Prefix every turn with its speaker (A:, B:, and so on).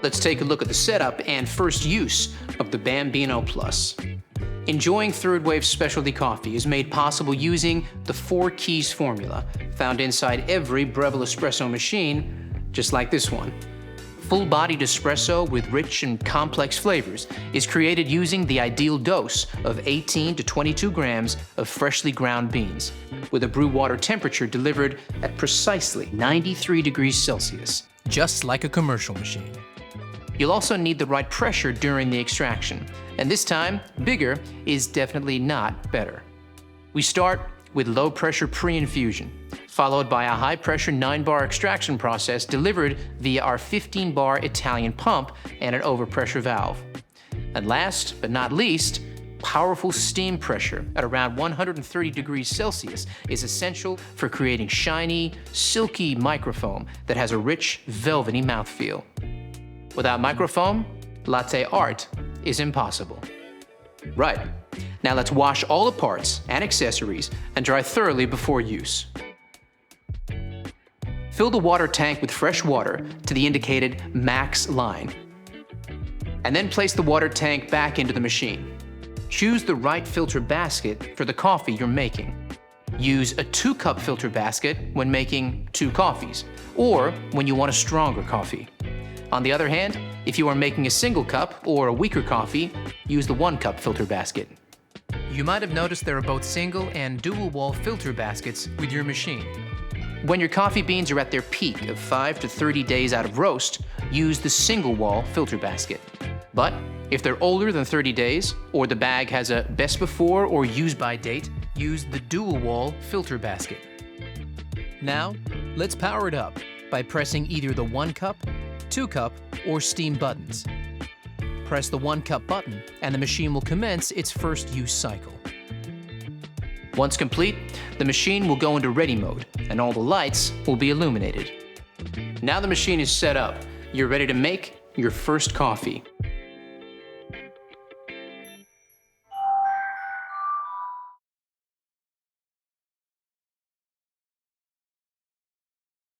A: Let's take a look at the setup and first use of the Bambino Plus. Enjoying third wave specialty coffee is made possible using the 4 keys formula found inside every Breville Espresso machine, just like this one. Full-bodied espresso with rich and complex flavors is created using the ideal dose of 18 to 22 grams of freshly ground beans, with a brew water temperature delivered at precisely 93 degrees Celsius, just like a commercial machine. You'll also need the right pressure during the extraction, and this time, bigger is definitely not better. We start with low-pressure pre-infusion, followed by a high-pressure 9-bar extraction process delivered via our 15-bar Italian pump and an overpressure valve. And last but not least, powerful steam pressure at around 130 degrees Celsius is essential for creating shiny, silky microfoam that has a rich, velvety mouthfeel. Without microfoam, latte art is impossible. Right. Now let's wash all the parts and accessories and dry thoroughly before use. Fill the water tank with fresh water to the indicated max line, and then place the water tank back into the machine. Choose the right filter basket for the coffee you're making. Use a 2-cup filter basket when making 2 coffees, or when you want a stronger coffee. On the other hand, if you are making a single cup or a weaker coffee, use the 1-cup filter basket. You might have noticed there are both single and dual-wall filter baskets with your machine. When your coffee beans are at their peak of 5 to 30 days out of roast, use the single-wall filter basket. But if they're older than 30 days, or the bag has a best before or use by date, use the dual-wall filter basket. Now, let's power it up by pressing either the 1-cup, 2-cup, or steam buttons. Press the 1-cup button and the machine will commence its first use cycle. Once complete, the machine will go into ready mode and all the lights will be illuminated. Now the machine is set up, you're ready to make your first coffee.